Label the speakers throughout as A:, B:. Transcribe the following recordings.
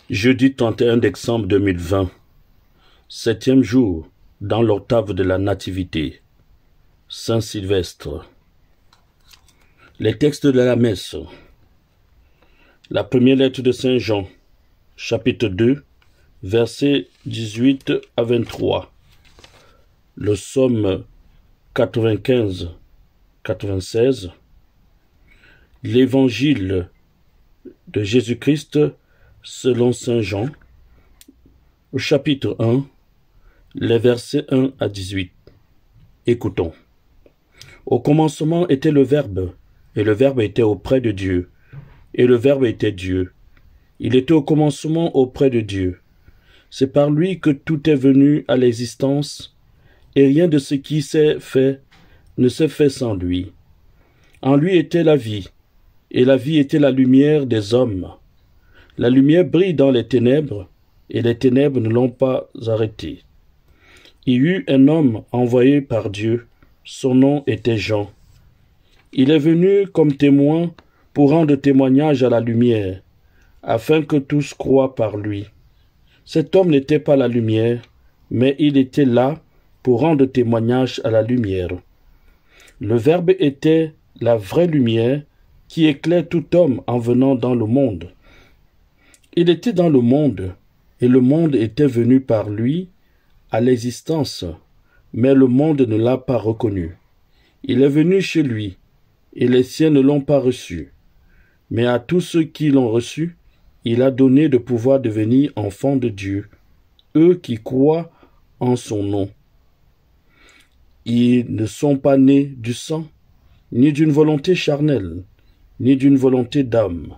A: Jeudi 31 décembre 2020, septième jour, dans l'octave de la Nativité, Saint Sylvestre. Les textes de la messe. La première lettre de Saint Jean, chapitre 2, versets 18 à 23. Le psaume 95-96. L'évangile de Jésus-Christ selon Saint Jean, au chapitre 1, les versets 1 à 18. Écoutons. Au commencement était le Verbe, et le Verbe était auprès de Dieu, et le Verbe était Dieu. Il était au commencement auprès de Dieu. C'est par lui que tout est venu à l'existence, et rien de ce qui s'est fait ne s'est fait sans lui. En lui était la vie, et la vie était la lumière des hommes. La lumière brille dans les ténèbres, et les ténèbres ne l'ont pas arrêtée. Il y eut un homme envoyé par Dieu, son nom était Jean. Il est venu comme témoin pour rendre témoignage à la lumière, afin que tous croient par lui. Cet homme n'était pas la lumière, mais il était là pour rendre témoignage à la lumière. Le Verbe était la vraie lumière qui éclaire tout homme en venant dans le monde. Il était dans le monde, et le monde était venu par lui à l'existence, mais le monde ne l'a pas reconnu. Il est venu chez lui, et les siens ne l'ont pas reçu. Mais à tous ceux qui l'ont reçu, il a donné de pouvoir devenir enfants de Dieu, eux qui croient en son nom. Ils ne sont pas nés du sang, ni d'une volonté charnelle, ni d'une volonté d'homme.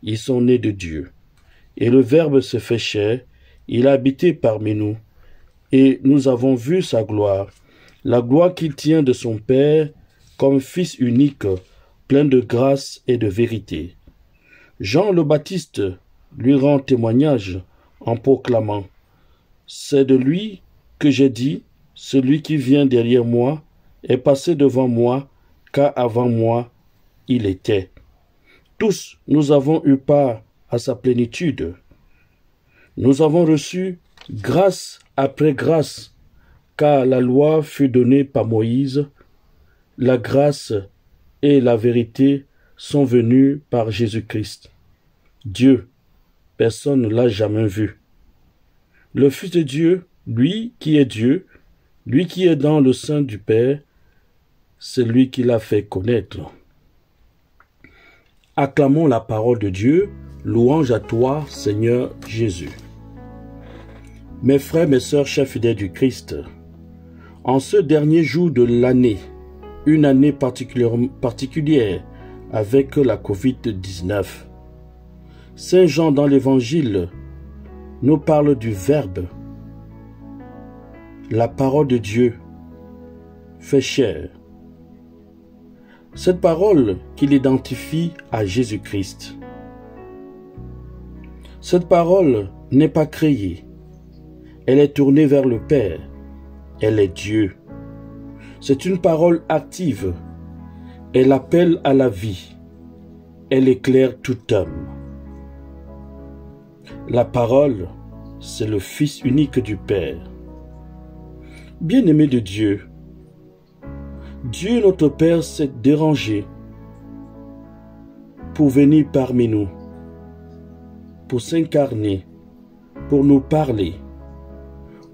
A: Ils sont nés de Dieu. Et le Verbe se fait chair, il a habité parmi nous, et nous avons vu sa gloire, la gloire qu'il tient de son Père, comme Fils unique, plein de grâce et de vérité. Jean le Baptiste lui rend témoignage en proclamant « C'est de lui que j'ai dit, celui qui vient derrière moi est passé devant moi, car avant moi il était. » Tous nous avons eu part à sa plénitude. Nous avons reçu grâce après grâce, car la loi fut donnée par Moïse, la grâce et la vérité sont venues par Jésus-Christ. Dieu, personne ne l'a jamais vu. Le Fils de Dieu, lui qui est Dieu, lui qui est dans le sein du Père, c'est lui qui l'a fait connaître. Acclamons la parole de Dieu, louange à toi, Seigneur Jésus. Mes frères, mes sœurs, chers fidèles du Christ, en ce dernier jour de l'année, une année particulière avec la Covid-19, Saint Jean dans l'Évangile nous parle du Verbe, la parole de Dieu fait chair. Cette parole qu'il identifie à Jésus-Christ. Cette parole n'est pas créée. Elle est tournée vers le Père. Elle est Dieu. C'est une parole active. Elle appelle à la vie. Elle éclaire tout homme. La parole, c'est le Fils unique du Père. Bien-aimé de Dieu, Dieu notre Père s'est dérangé pour venir parmi nous, pour s'incarner, pour nous parler.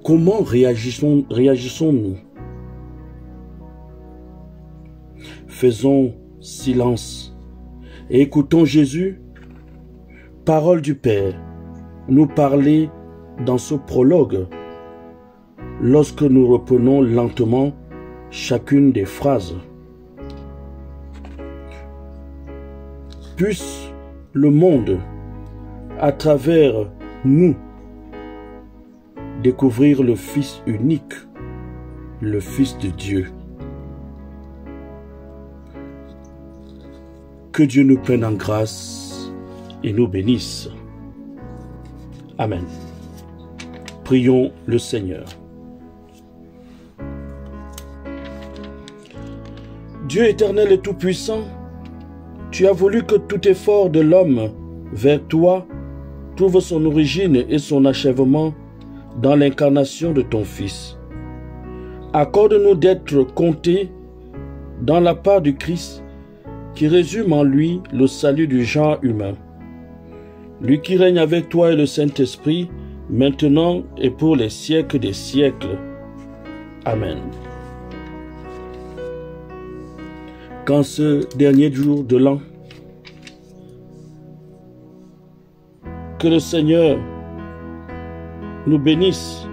A: Comment réagissons-nous? Faisons silence et écoutons Jésus, parole du Père, nous parler dans ce prologue lorsque nous reprenons lentement chacune des phrases. Puisse le monde, à travers nous, découvrir le Fils unique, le Fils de Dieu. Que Dieu nous prenne en grâce et nous bénisse. Amen. Prions le Seigneur. Dieu éternel et tout-puissant, tu as voulu que tout effort de l'homme vers toi, trouve son origine et son achèvement dans l'incarnation de ton Fils. Accorde-nous d'être comptés dans la part du Christ qui résume en lui le salut du genre humain. Lui qui règne avec toi et le Saint-Esprit, maintenant et pour les siècles des siècles. Amen. Qu'en ce dernier jour de l'an, que le Seigneur nous bénisse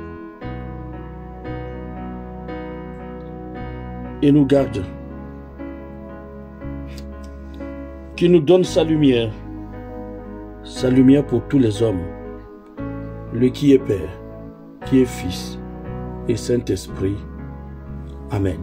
A: et nous garde, qu'il nous donne sa lumière pour tous les hommes, lui qui est Père, qui est Fils et Saint-Esprit. Amen.